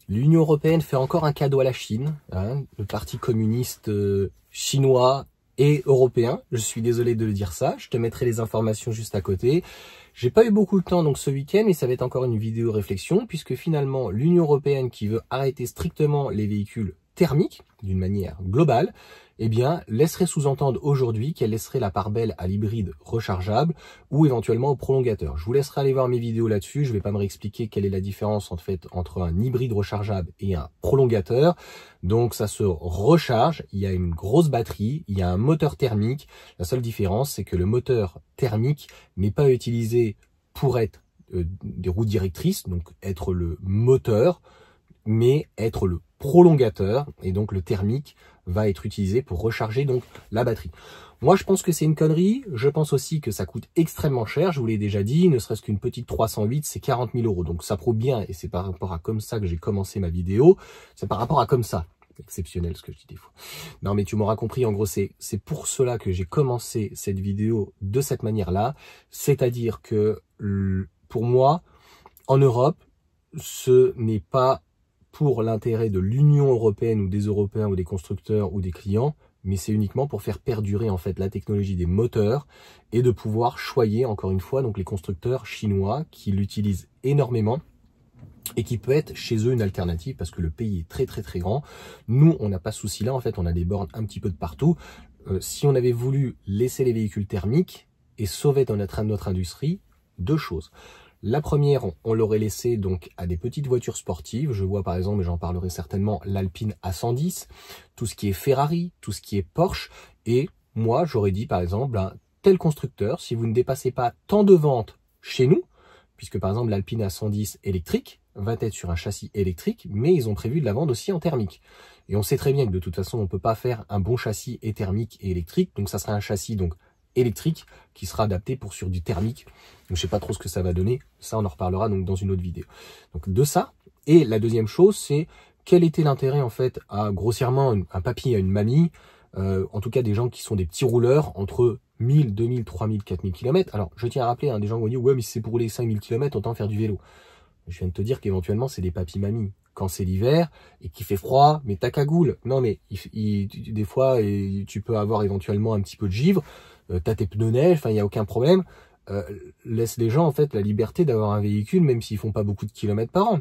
L'Union européenne fait encore un cadeau à la Chine, hein, le parti communiste chinois et européen. Je suis désolé de le dire ça, je te mettrai les informations juste à côté. J'ai pas eu beaucoup de temps donc ce week-end, mais ça va être encore une vidéo réflexion, puisque finalement l'Union européenne qui veut arrêter strictement les véhicules thermiques, d'une manière globale, eh bien, laisserait sous-entendre aujourd'hui qu'elle laisserait la part belle à l'hybride rechargeable ou éventuellement au prolongateur. Je vous laisserai aller voir mes vidéos là-dessus. Je ne vais pas me réexpliquer quelle est la différence en fait entre un hybride rechargeable et un prolongateur. Donc, ça se recharge. Il y a une grosse batterie. Il y a un moteur thermique. La seule différence, c'est que le moteur thermique n'est pas utilisé pour être des roues directrices, donc être le moteur, mais être le prolongateur, et donc le thermique va être utilisé pour recharger donc la batterie. Moi, je pense que c'est une connerie. Je pense aussi que ça coûte extrêmement cher. Je vous l'ai déjà dit, ne serait-ce qu'une petite 308, c'est 40 000 €. Donc, ça prouve bien, et c'est par rapport à comme ça que j'ai commencé ma vidéo. C'est par rapport à comme ça. Exceptionnel ce que je dis des fois. Non, mais tu m'auras compris. En gros, c'est pour cela que j'ai commencé cette vidéo de cette manière-là. C'est-à-dire que, pour moi, en Europe, ce n'est pas pour l'intérêt de l'Union européenne ou des Européens ou des constructeurs ou des clients, mais c'est uniquement pour faire perdurer en fait la technologie des moteurs et de pouvoir choyer encore une fois donc les constructeurs chinois qui l'utilisent énormément et qui peut être chez eux une alternative parce que le pays est très très grand. Nous, on n'a pas ce souci là, en fait on a des bornes un petit peu de partout. Si on avait voulu laisser les véhicules thermiques et sauver dans notre industrie, deux choses. La première, on l'aurait laissé donc à des petites voitures sportives. Je vois par exemple, et j'en parlerai certainement, l'Alpine A110, tout ce qui est Ferrari, tout ce qui est Porsche. Et moi, j'aurais dit par exemple, un tel constructeur, si vous ne dépassez pas tant de ventes chez nous, puisque par exemple l'Alpine A110 électrique va être sur un châssis électrique, mais ils ont prévu de la vendre aussi en thermique. Et on sait très bien que de toute façon, on ne peut pas faire un bon châssis et thermique et électrique. Donc ça sera un châssis donc électrique qui sera adapté pour sur du thermique. Donc je sais pas trop ce que ça va donner, ça on en reparlera donc dans une autre vidéo. Donc de ça, et la deuxième chose c'est quel était l'intérêt en fait à grossièrement un papy et à une mamie, en tout cas des gens qui sont des petits rouleurs entre 1000, 2000, 3000, 4000 km. Alors je tiens à rappeler, des gens qui vont dire ouais mais si c'est pour rouler 5000 km autant faire du vélo. Je viens de te dire qu'éventuellement c'est des papy-mamies. Quand c'est l'hiver et qu'il fait froid, mais ta cagoule. Non mais des fois tu peux avoir éventuellement un petit peu de givre. T'as tes pneus neige, enfin il n'y a aucun problème. Laisse les gens en fait la liberté d'avoir un véhicule même s'ils font pas beaucoup de kilomètres par an.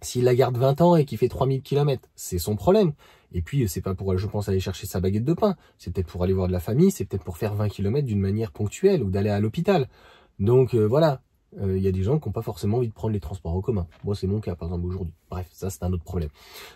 S'il la garde 20 ans et qu'il fait 3000 km, c'est son problème. Et puis c'est pas pour, je pense, aller chercher sa baguette de pain. C'est peut-être pour aller voir de la famille, c'est peut-être pour faire 20 km d'une manière ponctuelle ou d'aller à l'hôpital. Donc voilà, il y a des gens qui n'ont pas forcément envie de prendre les transports en commun. Moi c'est mon cas par exemple aujourd'hui. Bref, ça c'est un autre problème.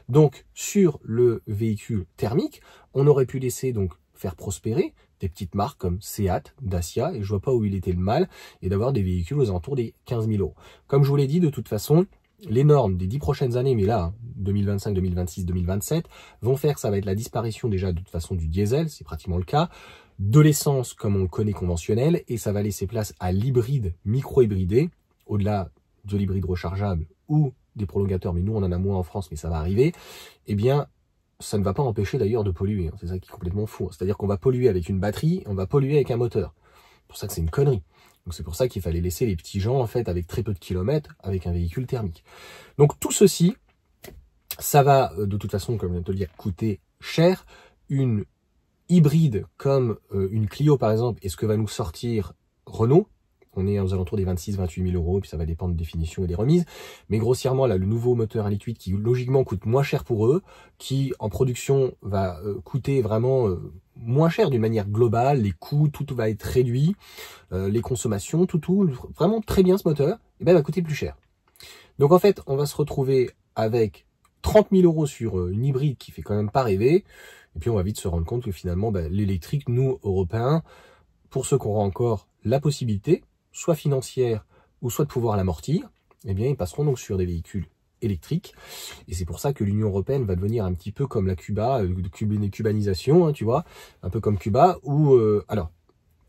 Donc sur le véhicule thermique, on aurait pu laisser donc faire prospérer des petites marques comme Seat, Dacia, et je vois pas où il était le mal, et d'avoir des véhicules aux alentours des 15 000 €. Comme je vous l'ai dit, de toute façon, les normes des 10 prochaines années, mais là, 2025, 2026, 2027, vont faire que ça va être la disparition déjà de toute façon du diesel, c'est pratiquement le cas, de l'essence comme on le connaît conventionnel, et ça va laisser place à l'hybride micro-hybridé, au-delà de l'hybride rechargeable ou des prolongateurs, mais nous on en a moins en France, mais ça va arriver, eh bien, ça ne va pas empêcher d'ailleurs de polluer, c'est ça qui est complètement fou. C'est-à-dire qu'on va polluer avec une batterie, on va polluer avec un moteur. C'est pour ça que c'est une connerie. Donc c'est pour ça qu'il fallait laisser les petits gens en fait avec très peu de kilomètres avec un véhicule thermique. Donc tout ceci, ça va de toute façon, comme je viens de te le dire, coûter cher. Une hybride comme une Clio par exemple, et ce que va nous sortir Renault, on est aux alentours des 26-28 000 €, puis ça va dépendre de définition et des remises. Mais grossièrement, là, le nouveau moteur à liquide qui, logiquement, coûte moins cher pour eux, qui, en production, va coûter vraiment moins cher d'une manière globale. Les coûts, tout va être réduit. Les consommations, tout, vraiment très bien ce moteur, et ben, va coûter plus cher. Donc, en fait, on va se retrouver avec 30 000 € sur une hybride qui fait quand même pas rêver. Et puis, on va vite se rendre compte que finalement, ben, l'électrique, nous, Européens, pour ceux qui auront encore la possibilité, soit financière ou soit de pouvoir l'amortir, eh bien ils passeront donc sur des véhicules électriques. Et c'est pour ça que l'Union européenne va devenir un petit peu comme la Cuba, cubanisation, tu vois, un peu comme Cuba, où, alors,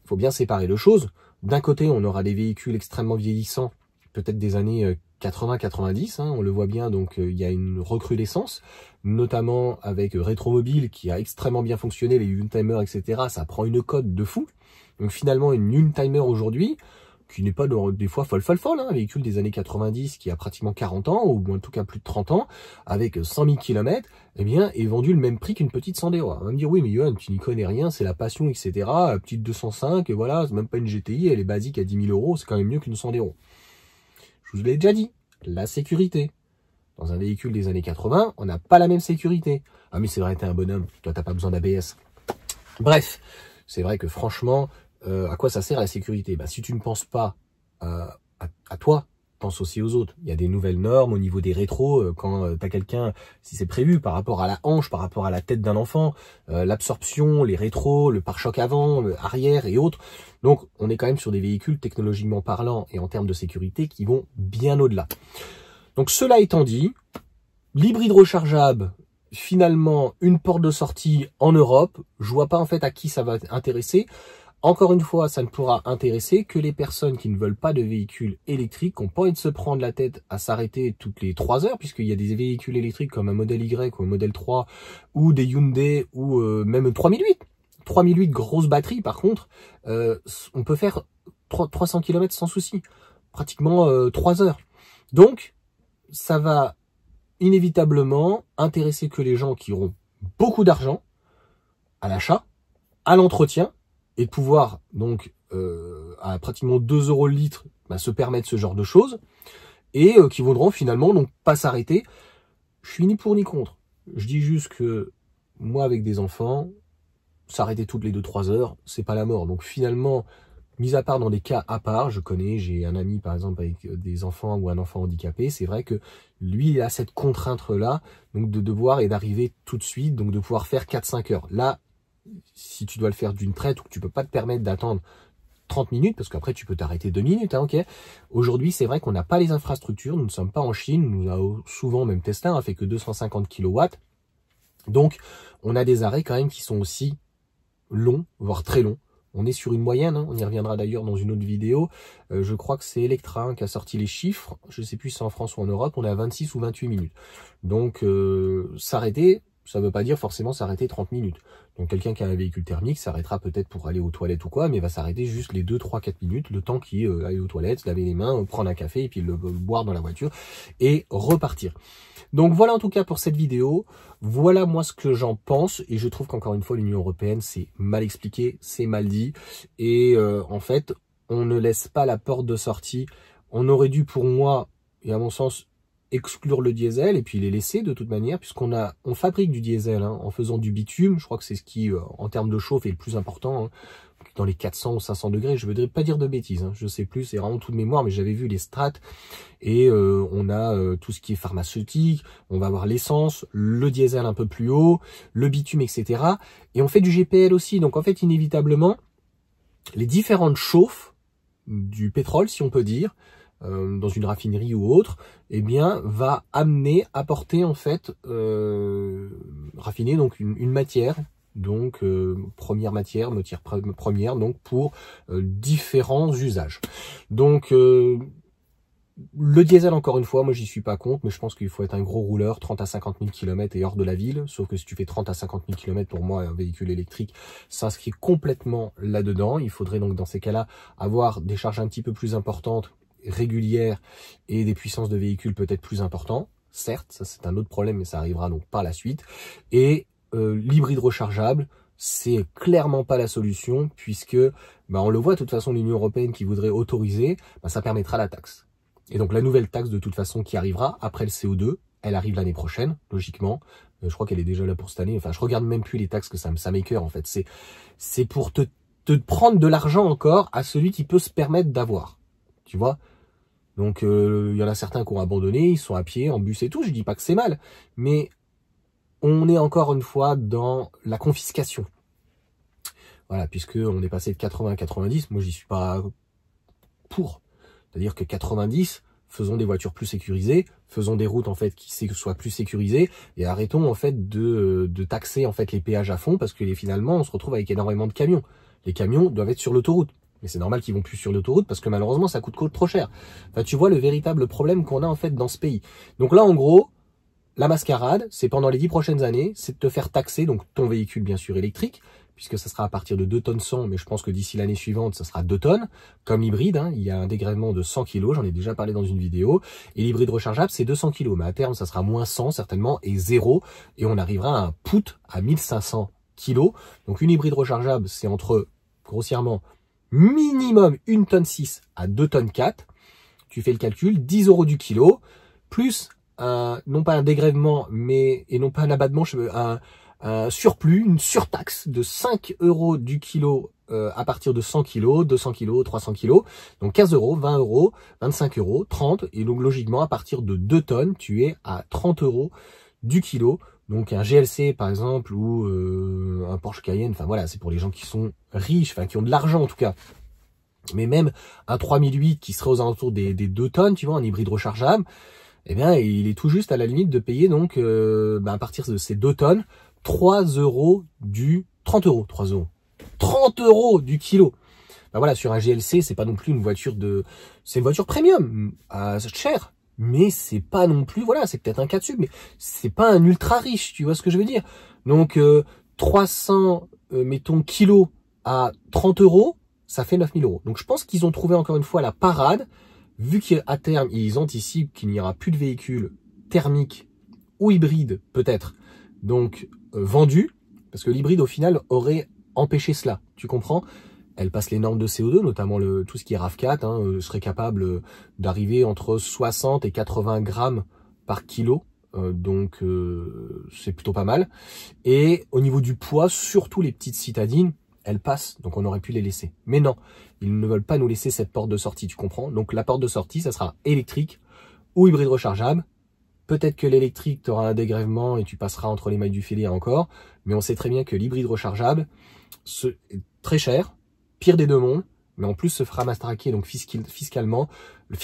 il faut bien séparer deux choses. D'un côté, on aura des véhicules extrêmement vieillissants, peut-être des années 80-90, on le voit bien, donc il y a une recrudescence, notamment avec Rétromobile qui a extrêmement bien fonctionné, les Untimer, etc. Ça prend une cote de fou. Donc finalement, une Untimer aujourd'hui, qui n'est pas des fois folle, hein, un véhicule des années 90 qui a pratiquement 40 ans, ou en tout cas plus de 30 ans, avec 100 000 km, eh bien, est vendu le même prix qu'une petite Sandero. On va me dire, oui, mais Johan, tu n'y connais rien, c'est la passion, etc. La petite 205, et voilà, c'est même pas une GTI, elle est basique à 10 000 €, c'est quand même mieux qu'une Sandero. Je vous l'ai déjà dit, la sécurité. Dans un véhicule des années 80, on n'a pas la même sécurité. Ah mais c'est vrai, t'es un bonhomme, toi t'as pas besoin d'ABS. Bref, c'est vrai que franchement, à quoi ça sert la sécurité? Bah, si tu ne penses pas à toi, pense aussi aux autres. Il y a des nouvelles normes au niveau des rétros, quand tu as quelqu'un, si c'est prévu, par rapport à la hanche, par rapport à la tête d'un enfant, l'absorption, les rétros, le pare-choc avant, le arrière et autres. Donc on est quand même sur des véhicules technologiquement parlant et en termes de sécurité qui vont bien au-delà. Donc cela étant dit, l'hybride rechargeable, finalement une porte de sortie en Europe, je vois pas en fait à qui ça va intéresser. Encore une fois, ça ne pourra intéresser que les personnes qui ne veulent pas de véhicules électriques, qui n'ont pas envie de se prendre la tête à s'arrêter toutes les 3 heures, puisqu'il y a des véhicules électriques comme un modèle Y ou un modèle 3, ou des Hyundai, ou même 3008. 3008, grosse batterie par contre, on peut faire 300 km sans souci, pratiquement 3 heures. Donc, ça va inévitablement intéresser que les gens qui auront beaucoup d'argent à l'achat, à l'entretien, et de pouvoir donc à pratiquement 2 € le litre se permettre ce genre de choses, et qui voudront finalement donc pas s'arrêter. Je suis ni pour ni contre. Je dis juste que moi avec des enfants, s'arrêter toutes les 2-3 heures, c'est pas la mort. Donc finalement, mis à part dans des cas à part, j'ai un ami par exemple avec des enfants ou un enfant handicapé, c'est vrai que lui il a cette contrainte-là, donc de devoir et d'arriver tout de suite, donc de pouvoir faire 4-5 heures. Là, si tu dois le faire d'une traite ou que tu peux pas te permettre d'attendre 30 minutes, parce qu'après tu peux t'arrêter 2 minutes, hein, ok. Aujourd'hui, c'est vrai qu'on n'a pas les infrastructures, nous ne sommes pas en Chine, nous avons souvent, même Tesla, hein, fait que 250 kW. Donc, on a des arrêts quand même qui sont aussi longs, voire très longs. On est sur une moyenne, hein, on y reviendra d'ailleurs dans une autre vidéo. Je crois que c'est Electra hein, qui a sorti les chiffres, je ne sais plus si c'est en France ou en Europe, on est à 26 ou 28 minutes. Donc, s'arrêter, ça ne veut pas dire forcément s'arrêter 30 minutes. Donc quelqu'un qui a un véhicule thermique s'arrêtera peut-être pour aller aux toilettes ou quoi, mais va s'arrêter juste les 2, 3, 4 minutes, le temps qu'il aille aux toilettes, se laver les mains, prendre un café et puis le boire dans la voiture et repartir. Donc voilà en tout cas pour cette vidéo, voilà moi ce que j'en pense et je trouve qu'encore une fois l'Union Européenne c'est mal expliqué, c'est mal dit et en fait on ne laisse pas la porte de sortie. On aurait dû pour moi et à mon sens exclure le diesel et puis les laisser de toute manière on fabrique du diesel hein, en faisant du bitume. Je crois que c'est ce qui en termes de chauffe est le plus important hein, dans les 400 ou 500 degrés. Je ne voudrais pas dire de bêtises, hein, je sais plus, c'est vraiment tout de mémoire, mais j'avais vu les strates et on a tout ce qui est pharmaceutique, on va avoir l'essence, le diesel un peu plus haut, le bitume, etc. Et on fait du GPL aussi, donc en fait inévitablement les différentes chauffes du pétrole, si on peut dire, dans une raffinerie ou autre, eh bien, va apporter en fait, raffiner donc une matière, donc première matière première, donc pour différents usages. Donc le diesel, encore une fois, moi j'y suis pas contre, mais je pense qu'il faut être un gros rouleur, 30 à 50 000 km et hors de la ville, sauf que si tu fais 30 à 50 000 km, pour moi, un véhicule électrique s'inscrit complètement là-dedans. Il faudrait donc dans ces cas-là avoir des charges un petit peu plus importantes, régulières et des puissances de véhicules peut-être plus importantes. Certes, ça c'est un autre problème, mais ça arrivera donc par la suite. Et l'hybride rechargeable, c'est clairement pas la solution, puisque on le voit de toute façon, l'Union Européenne qui voudrait autoriser, ça permettra la taxe. Et donc la nouvelle taxe de toute façon qui arrivera après le CO2, elle arrive l'année prochaine, logiquement. Je crois qu'elle est déjà là pour cette année. Enfin, je regarde même plus les taxes, que ça m'écoeure en fait. C'est pour te prendre de l'argent encore à celui qui peut se permettre d'avoir. Tu vois? Donc il y en a certains qui ont abandonné, ils sont à pied, en bus et tout. Je dis pas que c'est mal, mais on est encore une fois dans la confiscation. Voilà, puisque on est passé de 80 à 90. Moi, j'y suis pas pour. C'est-à-dire que 90, faisons des voitures plus sécurisées, faisons des routes en fait qui soient plus sécurisées et arrêtons en fait de taxer en fait les péages à fond parce que finalement on se retrouve avec énormément de camions. Les camions doivent être sur l'autoroute. Mais c'est normal qu'ils vont plus sur l'autoroute parce que malheureusement ça coûte trop cher. Enfin, tu vois le véritable problème qu'on a en fait dans ce pays. Donc là en gros, la mascarade, c'est pendant les 10 prochaines années, c'est de te faire taxer, donc ton véhicule bien sûr électrique, puisque ça sera à partir de 2 tonnes 100, mais je pense que d'ici l'année suivante, ça sera 2 tonnes, comme l'hybride, hein, il y a un dégrèvement de 100 kg, j'en ai déjà parlé dans une vidéo, et l'hybride rechargeable, c'est 200 kg, mais à terme, ça sera moins 100 certainement, et 0, et on arrivera à un put à 1500 kg. Donc une hybride rechargeable, c'est entre, grossièrement, minimum 1 tonne 6 à 2 tonnes 4, tu fais le calcul, 10 € du kilo, plus non pas un dégrèvement, mais et non pas un abattement, un surplus, une surtaxe de 5 € du kilo à partir de 100 kg, 200 kg, 300 kg. Donc 15 €, 20 €, 25 €, 30. Et donc logiquement, à partir de 2 tonnes, tu es à 30 € du kilo. Donc un GLC par exemple, ou un Porsche Cayenne, enfin voilà, c'est pour les gens qui sont riches, enfin qui ont de l'argent en tout cas. Mais même un 3008 qui serait aux alentours des 2 tonnes, tu vois, un hybride rechargeable, eh bien, il est tout juste à la limite de payer donc à partir de ces 2 tonnes, 3 € du 30 €, 3 €. 30 € du kilo. Ben voilà, sur un GLC, c'est pas non plus une voiture c'est une voiture premium, chère, mais c'est pas non plus, voilà, c'est peut-être un 4 sub, mais c'est pas un ultra riche, tu vois ce que je veux dire. Donc 300 mettons kilos à 30 €, ça fait 9 000 €. Donc je pense qu'ils ont trouvé encore une fois la parade, vu qu'à terme, ils anticipent qu'il n'y aura plus de véhicules thermiques ou hybrides peut-être, donc vendus, parce que l'hybride au final aurait empêché cela, tu comprends? Elle passe les normes de CO2, notamment tout ce qui est RAV4, hein, serait capable d'arriver entre 60 et 80 grammes par kilo, donc c'est plutôt pas mal. Et au niveau du poids, surtout les petites citadines, elles passent, donc on aurait pu les laisser. Mais non, ils ne veulent pas nous laisser cette porte de sortie, tu comprends? Donc la porte de sortie, ça sera électrique ou hybride rechargeable. Peut-être que l'électrique, tu auras un dégrèvement et tu passeras entre les mailles du filet encore. Mais on sait très bien que l'hybride rechargeable, c'est très cher, pire des deux mondes, mais en plus se fera mastraquer donc fiscalement, le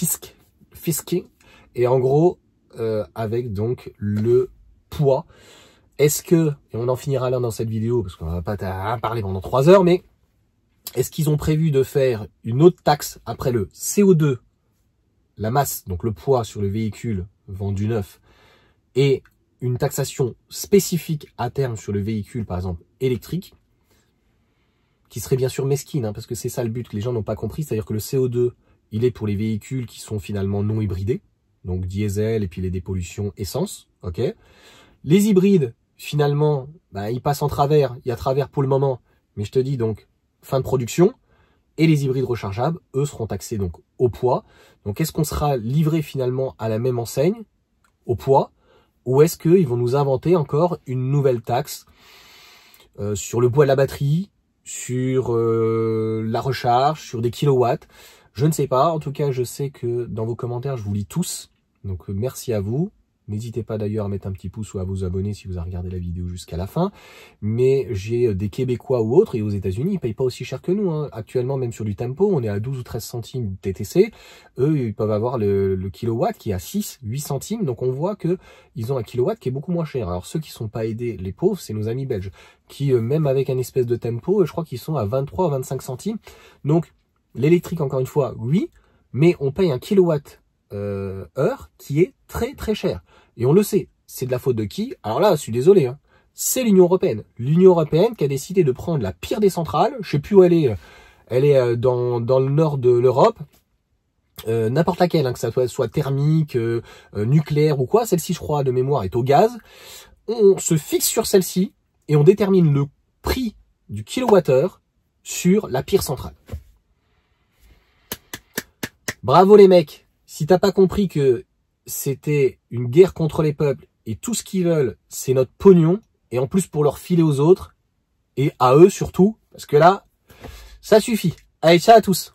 fisqué, et en gros, avec donc le poids. Est-ce que, et on en finira là dans cette vidéo, parce qu'on va pas parler pendant 3 heures, mais est-ce qu'ils ont prévu de faire une autre taxe après le CO2, la masse, donc le poids sur le véhicule vendu neuf, et une taxation spécifique à terme sur le véhicule, par exemple, électrique, qui serait bien sûr mesquine, hein, parce que c'est ça le but que les gens n'ont pas compris, c'est-à-dire que le CO2, il est pour les véhicules qui sont finalement non hybridés, donc diesel et puis les dépollutions essence, ok. Les hybrides, finalement, ils passent en travers, il y a travers pour le moment, mais je te dis donc, fin de production, et les hybrides rechargeables, eux, seront taxés donc au poids. Donc est-ce qu'on sera livré finalement à la même enseigne, au poids, ou est-ce qu'ils vont nous inventer encore une nouvelle taxe sur le poids de la batterie, sur la recharge, sur des kilowatts? Je ne sais pas, en tout cas je sais que dans vos commentaires je vous lis tous, donc merci à vous. N'hésitez pas d'ailleurs à mettre un petit pouce ou à vous abonner si vous avez regardé la vidéo jusqu'à la fin. Mais j'ai des Québécois ou autres, et aux États-Unis, ils payent pas aussi cher que nous, hein. Actuellement, même sur du Tempo, on est à 12 ou 13 centimes TTC. Eux, ils peuvent avoir le kilowatt qui est à 6, 8 centimes. Donc on voit que ils ont un kilowatt qui est beaucoup moins cher. Alors ceux qui sont pas aidés, les pauvres, c'est nos amis belges, qui même avec un espèce de Tempo, je crois qu'ils sont à 23 ou 25 centimes. Donc l'électrique, encore une fois, oui, mais on paye un kilowatt heure qui est très très cher. Et on le sait, c'est de la faute de qui? Alors là, je suis désolé, hein, c'est l'Union européenne. L'Union européenne qui a décidé de prendre la pire des centrales, je sais plus où elle est dans le nord de l'Europe, n'importe laquelle, hein, que ça soit thermique, nucléaire ou quoi, celle-ci je crois de mémoire est au gaz. On se fixe sur celle-ci et on détermine le prix du kilowattheure sur la pire centrale. Bravo les mecs, si t'as pas compris que c'était une guerre contre les peuples et tout ce qu'ils veulent, c'est notre pognon, et en plus pour leur filer aux autres, et à eux surtout, parce que là, ça suffit. Allez, ciao à tous.